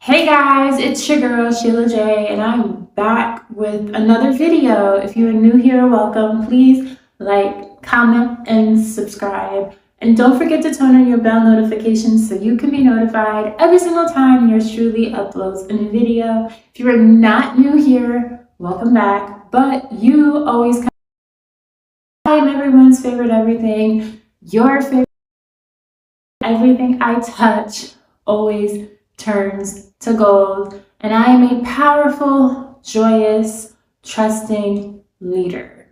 Hey guys, it's your girl Sheila J, and I'm back with another video. If you are new here, welcome. Please like, comment, and subscribe. And don't forget to turn on your bell notifications so you can be notified every single time yours truly uploads a new video. If you are not new here, welcome back. But you always come. I am everyone's favorite everything, your favorite everything I touch always turns to gold, and I am a powerful, joyous, trusting leader.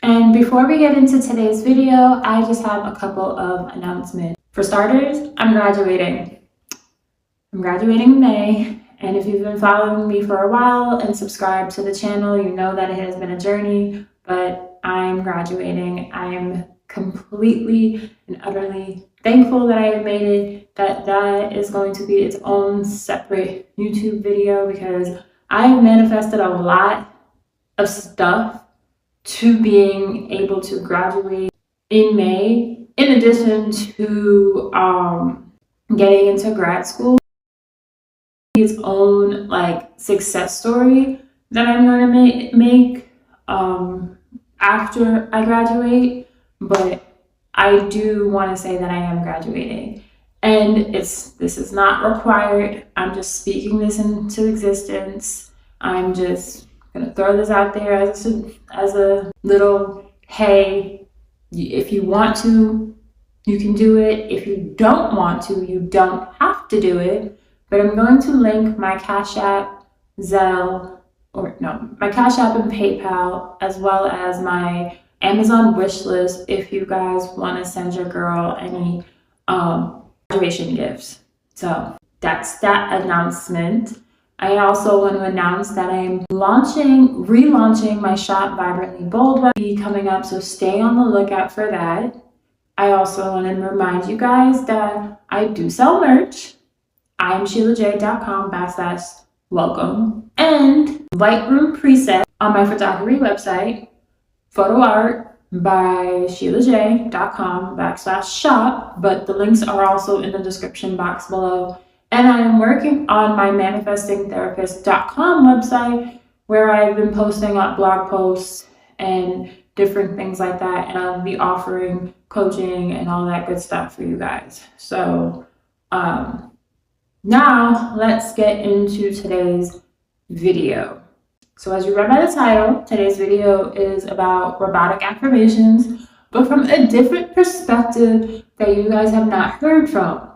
And before we get into today's video, I just have a couple of announcements. For starters, I'm graduating. I'm graduating in May, and if you've been following me for a while and subscribed to the channel, you know that it has been a journey, but I'm graduating. I am completely and utterly thankful that I have made it, that is going to be its own separate YouTube video, because I have manifested a lot of stuff to being able to graduate in May, in addition to getting into grad school. Its own success story that I'm going to make after I graduate, but I do want to say that I am graduating, and this is not required. I'm just speaking this into existence. I'm just gonna throw this out there as a little, hey, if you want to, you can do it. If you don't want to, you don't have to do it. But I'm going to link my Cash App, my Cash App and PayPal, as well as my Amazon wish list if you guys want to send your girl any graduation gifts. So that's that announcement. I also want to announce that I'm relaunching my shop, Vibrantly Bold, will be coming up, so stay on the lookout for that. I also want to remind you guys that I do sell merch. I'm SheilaJ.com/welcome, and Lightroom preset on my photography website, photo art by SheilaJ.com/shop, but the links are also in the description box below. And I am working on my manifestingtherapist.com website, where I've been posting up blog posts and different things like that, and I'll be offering coaching and all that good stuff for you guys. So now let's get into today's video. So as you read by the title, today's video is about robotic affirmations, but from a different perspective that you guys have not heard from.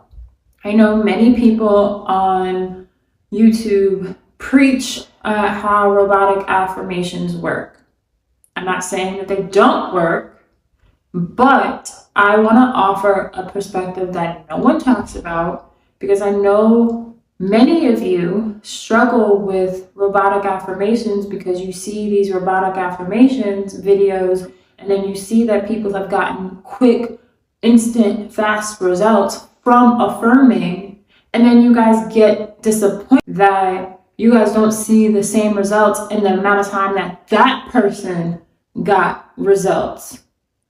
I know many people on YouTube preach how robotic affirmations work. I'm not saying that they don't work, but I want to offer a perspective that no one talks about, because I know many of you struggle with robotic affirmations because you see these robotic affirmations videos, and then you see that people have gotten quick, instant, fast results from affirming, and then you guys get disappointed that you guys don't see the same results in the amount of time that that person got results.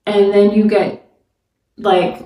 And then you get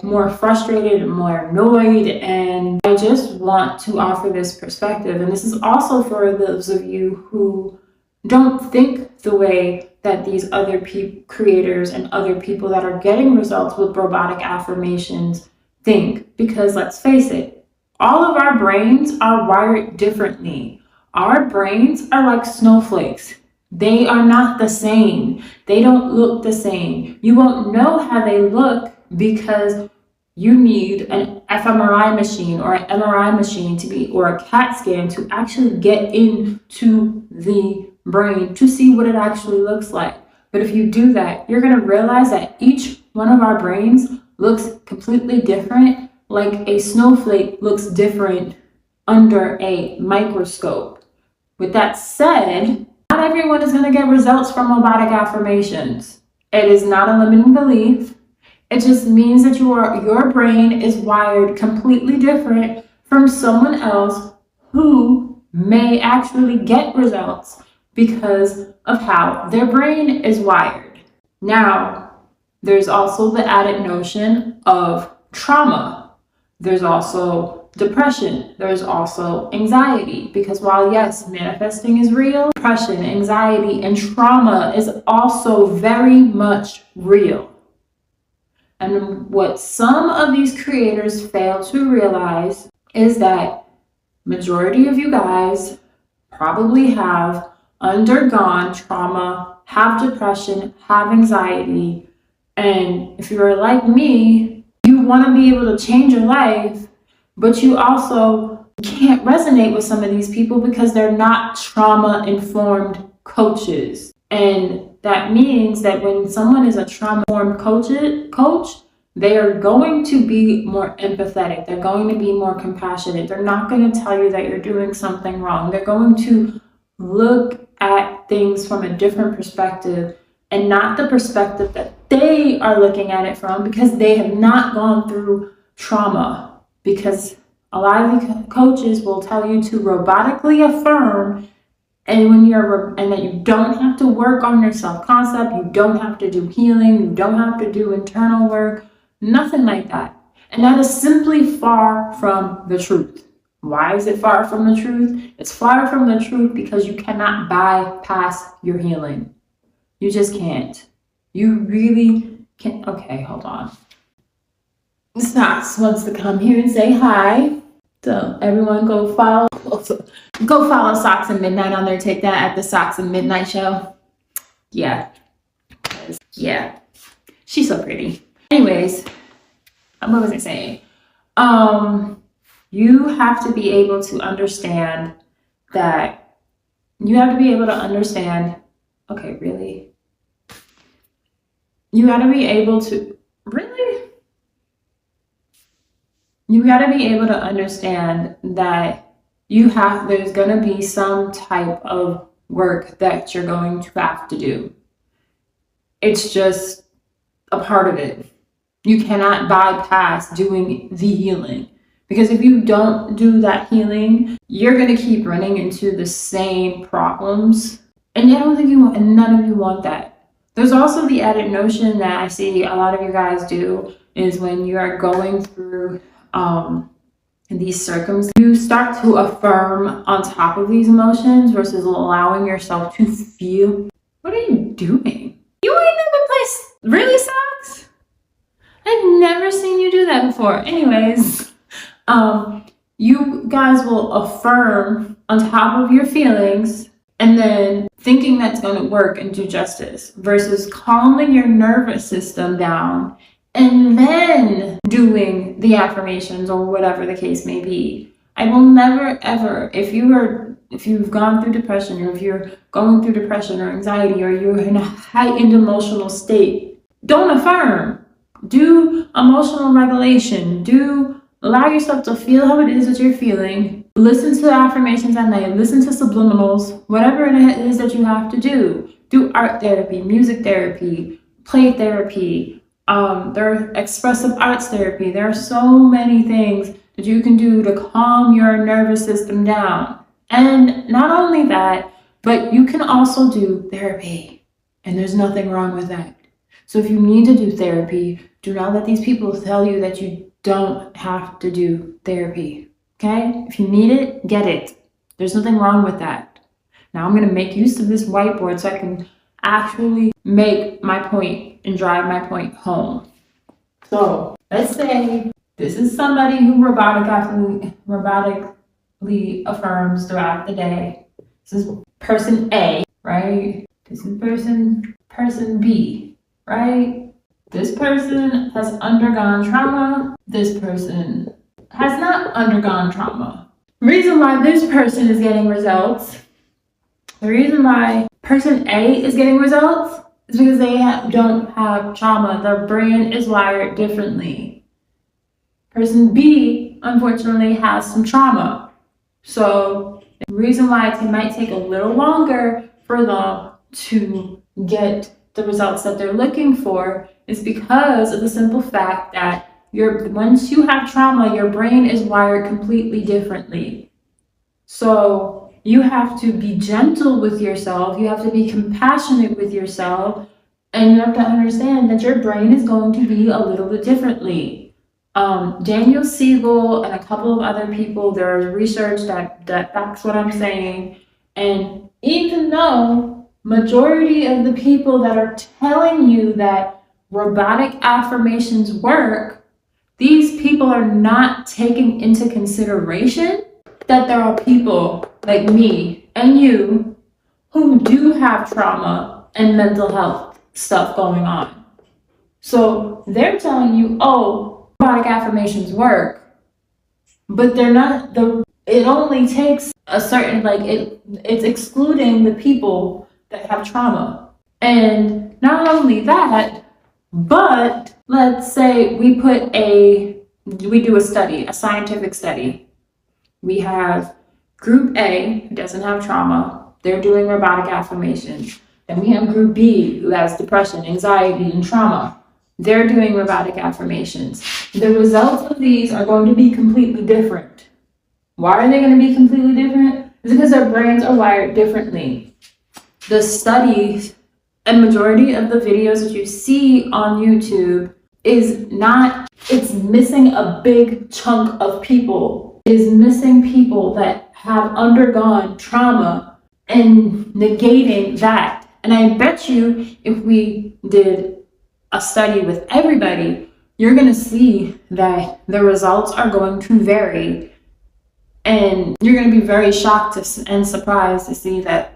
more frustrated and more annoyed. And I just want to offer this perspective, and this is also for those of you who don't think the way that these other creators and other people that are getting results with robotic affirmations think. Because let's face it, all of our brains are wired differently. Our brains are like snowflakes. They are not the same. They don't look the same. You won't know how they look because you need an fMRI machine or an MRI machine or a CAT scan to actually get into the brain to see what it actually looks like. But if you do that, you're going to realize that each one of our brains looks completely different, like a snowflake looks different under a microscope. With that said, not everyone is going to get results from robotic affirmations. It is not a limiting belief. It just means that your brain is wired completely different from someone else who may actually get results because of how their brain is wired. Now, there's also the added notion of trauma. There's also depression. There's also anxiety, because while yes, manifesting is real, depression, anxiety, and trauma is also very much real. And what some of these creators fail to realize is that majority of you guys probably have undergone trauma, have depression, have anxiety, and if you're like me, you want to be able to change your life, but you also can't resonate with some of these people because they're not trauma-informed coaches. And that means that when someone is a trauma-informed coach, they are going to be more empathetic. They're going to be more compassionate. They're not going to tell you that you're doing something wrong. They're going to look at things from a different perspective, and not the perspective that they are looking at it from, because they have not gone through trauma. Because a lot of the coaches will tell you to robotically affirm, and that you don't have to work on your self-concept, you don't have to do healing, you don't have to do internal work, nothing like that. And that is simply far from the truth. Why is it far from the truth? It's far from the truth because you cannot bypass your healing. You just can't. You really can't. Okay, hold on. Socks wants to come here and say hi. So everyone go follow Socks and Midnight on their TikTok at the Socks and Midnight show. Yeah. She's so pretty. Anyways, what was I saying? You have to be able to understand that okay, really? You got to be able to understand that there's going to be some type of work that you're going to have to do. It's just a part of it. You cannot bypass doing the healing, because if you don't do that healing, you're going to keep running into the same problems, and none of you want that. There's also the added notion that I see a lot of you guys do is when you are going through these circumstances, you start to affirm on top of these emotions versus allowing yourself to feel. What are you doing? You ain't never placed really Socks? I've never seen you do that before. Anyways, you guys will affirm on top of your feelings and then thinking that's going to work and do justice, versus calming your nervous system down and then doing the affirmations or whatever the case may be. I will never ever, if you've gone through depression, or if you're going through depression or anxiety, or you're in a heightened emotional state, don't affirm. Do emotional regulation. Allow yourself to feel how it is that you're feeling. Listen to the affirmations at night. Listen to subliminals. Whatever it is that you have to do. Do art therapy, music therapy, play therapy. There are expressive arts therapy. There are so many things that you can do to calm your nervous system down. And not only that, but you can also do therapy. And there's nothing wrong with that. So if you need to do therapy, do not let these people tell you that you don't have to do therapy. Okay? If you need it, get it. There's nothing wrong with that. Now I'm going to make use of this whiteboard so I can actually make my point and drive my point home. So let's say this is somebody who robotically affirms throughout the day. This is person A, right? This is person B, right? This person has undergone trauma. This person has not undergone trauma. The reason why this person is getting results, the reason why person A is getting results is because they don't have trauma. Their brain is wired differently. Person B, unfortunately, has some trauma. So the reason why it might take a little longer for them to get the results that they're looking for is because of the simple fact that once you have trauma, your brain is wired completely differently. So You have to be gentle with yourself. You have to be compassionate with yourself. And you have to understand that your brain is going to be a little bit differently. Daniel Siegel and a couple of other people, there is research that backs what I'm saying. And even though majority of the people that are telling you that robotic affirmations work, these people are not taking into consideration that there are people like me and you who do have trauma and mental health stuff going on. So they're telling you, oh, robotic affirmations work, but they're not it only takes a certain, it's excluding the people that have trauma. And not only that, but let's say we do a study, a scientific study. We have group A, who doesn't have trauma. They're doing robotic affirmations. Then we have group B, who has depression, anxiety, and trauma. They're doing robotic affirmations. The results of these are going to be completely different. Why are they going to be completely different? It's because their brains are wired differently. The studies and majority of the videos that you see on YouTube it's missing a big chunk of people. It is missing people that have undergone trauma and negating that. And I bet you if we did a study with everybody, you're going to see that the results are going to vary. And you're going to be very shocked and surprised to see that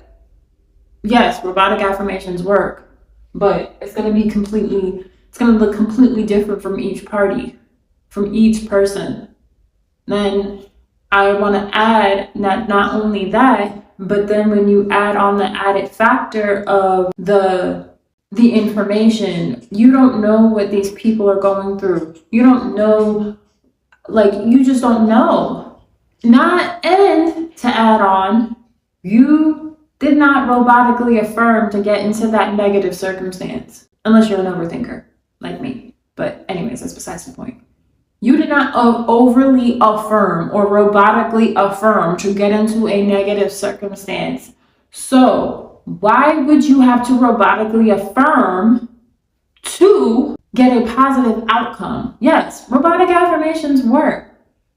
yes, robotic affirmations work, but it's going to look completely different from each party, from each person. Then I want to add that not only that, but then when you add on the added factor of the information, you don't know what these people are going through. You don't know, you just don't know. And to add on, you did not robotically affirm to get into that negative circumstance, unless you're an overthinker like me. But anyways, that's besides the point. You did not overly affirm or robotically affirm to get into a negative circumstance. So why would you have to robotically affirm to get a positive outcome? Yes, robotic affirmations work.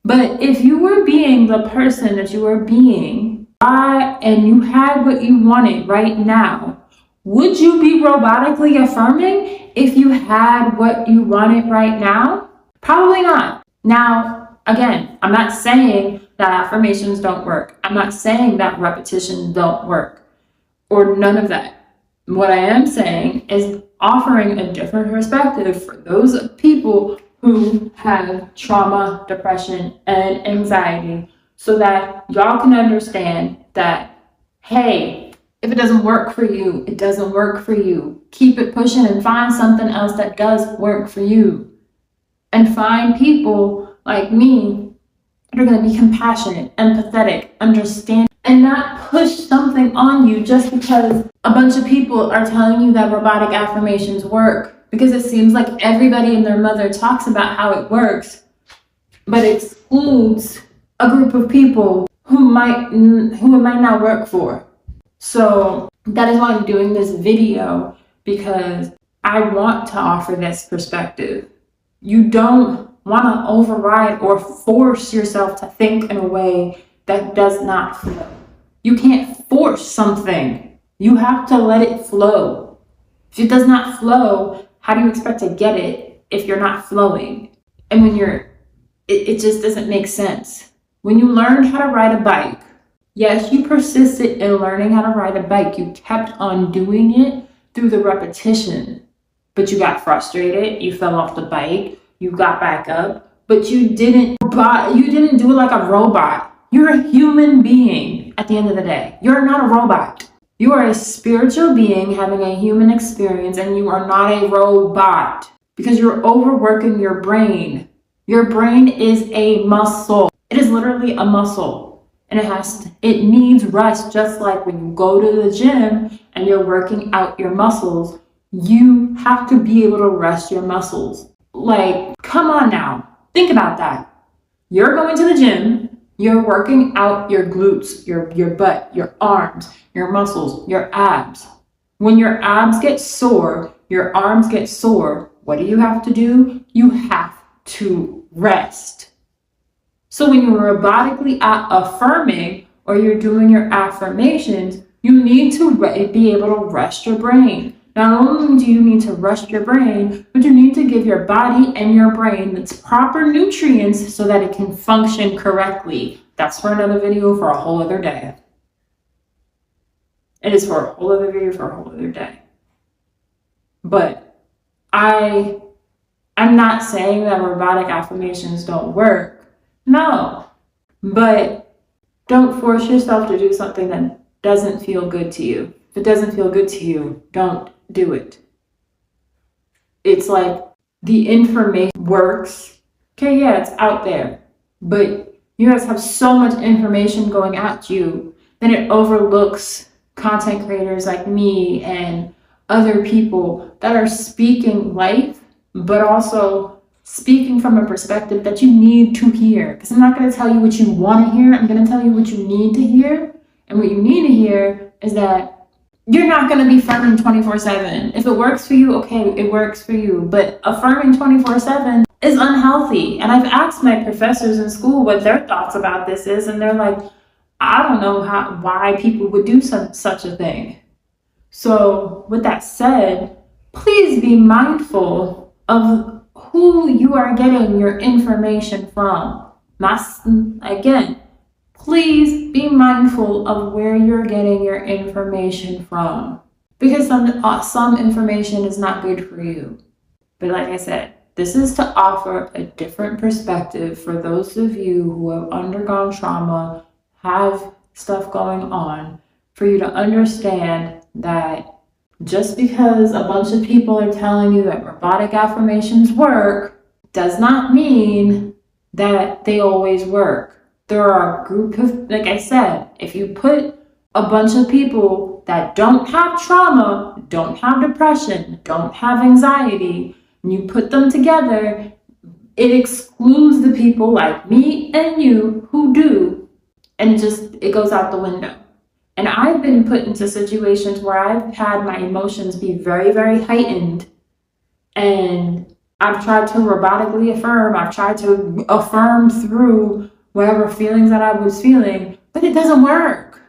But if you were being the person that you were being, and you had what you wanted right now, would you be robotically affirming if you had what you wanted right now? Probably not. Now, again, I'm not saying that affirmations don't work. I'm not saying that repetitions don't work or none of that. What I am saying is offering a different perspective for those people who have trauma, depression, and anxiety, so that y'all can understand that, hey, if it doesn't work for you, it doesn't work for you. Keep it pushing and find something else that does work for you. And find people like me that are going to be compassionate, empathetic, understand, and not push something on you just because a bunch of people are telling you that robotic affirmations work. Because it seems like everybody and their mother talks about how it works, but excludes a group of people who it might not work for. So that is why I'm doing this video, because I want to offer this perspective. You don't want to override or force yourself to think in a way that does not flow. You can't force something. You have to let it flow. If it does not flow, how do you expect to get it if you're not flowing? And when it just doesn't make sense. When you learned how to ride a bike, yes, you persisted in learning how to ride a bike. You kept on doing it through the repetition, but you got frustrated. You fell off the bike. You got back up, but you didn't do it like a robot. You're a human being at the end of the day. You're not a robot. You are a spiritual being having a human experience, and you are not a robot because you're overworking your brain. Your brain is a muscle. It is literally a muscle, and it needs rest. Just like when you go to the gym and you're working out your muscles, you have to be able to rest your muscles. Come on now, think about that. You're going to the gym You're working out your glutes, your butt, your arms, your muscles, your abs. When your abs get sore, your arms get sore, what do you have to do? You have to rest. So when you're robotically affirming or you're doing your affirmations, you need to be able to rest your brain. Not only do you need to rest your brain, but you need to give your body and your brain its proper nutrients so that it can function correctly. That's for another video for a whole other day. It is for a whole other video for a whole other day. But I'm not saying that robotic affirmations don't work. No. But don't force yourself to do something that doesn't feel good to you. If it doesn't feel good to you, don't do it. It's like the information works. Okay, yeah, it's out there. But you guys have so much information going at you, then it overlooks content creators like me and other people that are speaking life, but also speaking from a perspective that you need to hear. Because I'm not going to tell you what you want to hear. I'm going to tell you what you need to hear. And what you need to hear is that you're not going to be affirming 24/7. If it works for you, okay, it works for you. But affirming 24/7 is unhealthy. And I've asked my professors in school what their thoughts about this is, and they're like, I don't know why people would do such a thing. So with that said, please be mindful of who you are getting your information from. Again, please be mindful of where you're getting your information from, because some information is not good for you. But like I said, this is to offer a different perspective for those of you who have undergone trauma, have stuff going on, for you to understand that just because a bunch of people are telling you that robotic affirmations work does not mean that they always work. There are a group of, like I said, if you put a bunch of people that don't have trauma, don't have depression, don't have anxiety, and you put them together, it excludes the people like me and you who do, and it goes out the window. And I've been put into situations where I've had my emotions be very, very heightened, and I've tried to robotically affirm, I've tried to affirm through whatever feelings that I was feeling, but it doesn't work.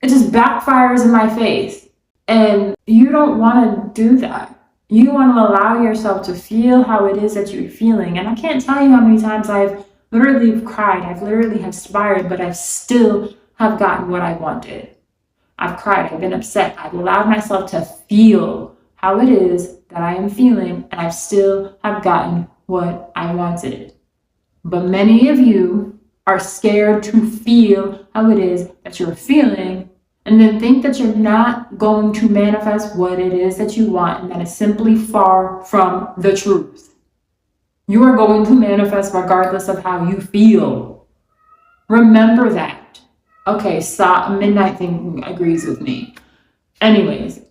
It just backfires in my face. And you don't want to do that. You want to allow yourself to feel how it is that you're feeling. And I can't tell you how many times I've literally cried, I've literally have aspired, but I still have gotten what I wanted. I've cried, I've been upset, I've allowed myself to feel how it is that I am feeling, and I still have gotten what I wanted. But many of you are scared to feel how it is that you're feeling, and then think that you're not going to manifest what it is that you want, and that is simply far from the truth. You are going to manifest regardless of how you feel. Remember that. Okay, Midnight thing agrees with me. Anyways,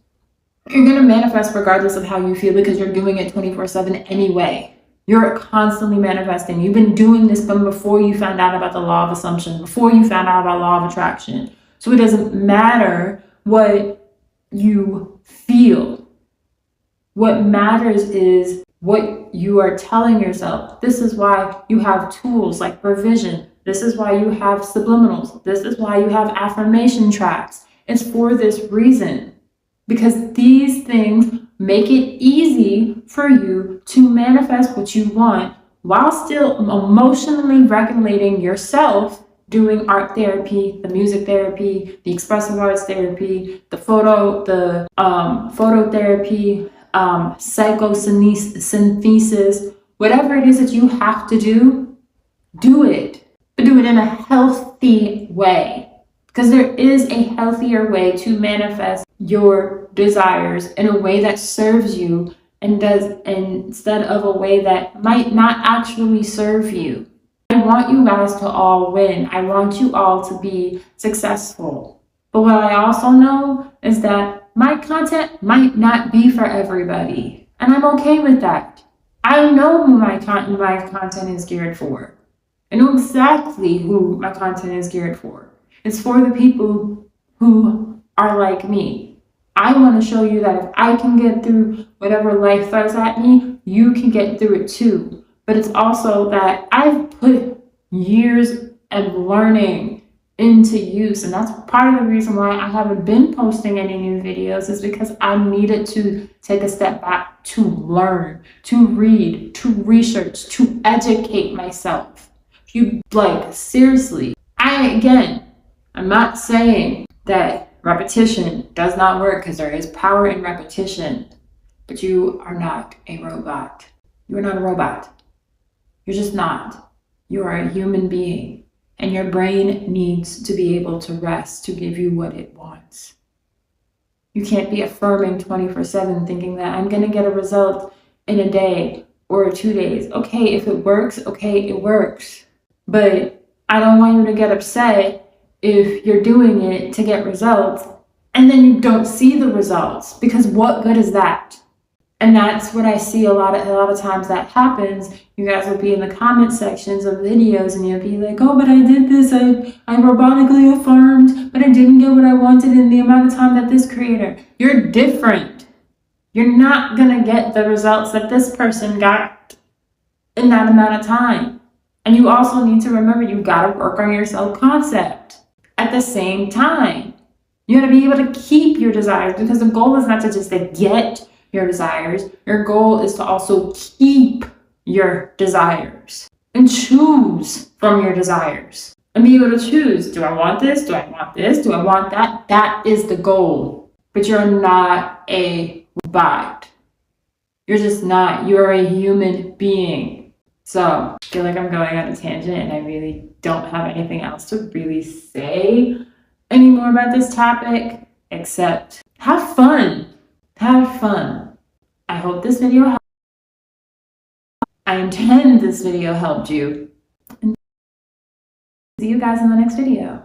you're going to manifest regardless of how you feel, because you're doing it 24/7 anyway. You're constantly manifesting. You've been doing this from before you found out about the law of assumption, before you found out about law of attraction. So it doesn't matter what you feel. What matters is what you are telling yourself. This is why you have tools like revision. This is why you have subliminals. This is why you have affirmation tracks. It's for this reason, because these things make it easy for you to manifest what you want while still emotionally regulating yourself, doing art therapy, the music therapy, the expressive arts therapy, the photo therapy, psychosynthesis, whatever it is that you have to do it, but do it in a healthy way. Because there is a healthier way to manifest your desires in a way that serves you instead of a way that might not actually serve you. I want you guys to all win. I want you all to be successful. But what I also know is that my content might not be for everybody. And I'm okay with that. I know who my content is geared for. I know exactly who my content is geared for. It's for the people who are like me. I want to show you that if I can get through whatever life throws at me, you can get through it too. But it's also that I've put years of learning into use, and that's part of the reason why I haven't been posting any new videos, is because I needed to take a step back to learn, to read, to research, to educate myself. Seriously, I'm not saying that repetition does not work, because there is power in repetition, but you are not a robot. You are not a robot. You're just not. You are a human being, and your brain needs to be able to rest to give you what it wants. You can't be affirming 24/7 thinking that I'm going to get a result in a day or 2 days. Okay, if it works, okay, it works. But I don't want you to get upset if you're doing it to get results and then you don't see the results, because what good is that? And that's what I see a lot of times that happens. You guys will be in the comment sections of videos and you'll be like, oh, but I did this, I robotically affirmed, but I didn't get what I wanted in the amount of time that this creator. You're different. You're not gonna get the results that this person got in that amount of time. And you also need to remember, you gotta work on your self-concept at the same time. You gotta be able to keep your desires, because the goal is not to just to get your desires. Your goal is to also keep your desires and choose from your desires and be able to choose. Do I want this? Do I want this? Do I want that? That is the goal. But you're not a robot. You're just not. You're a human being. So I feel like I'm going on a tangent and I really don't have anything else to really say anymore about this topic, except have fun. Have fun. I hope this video helped. I intend this video helped you. And see you guys in the next video.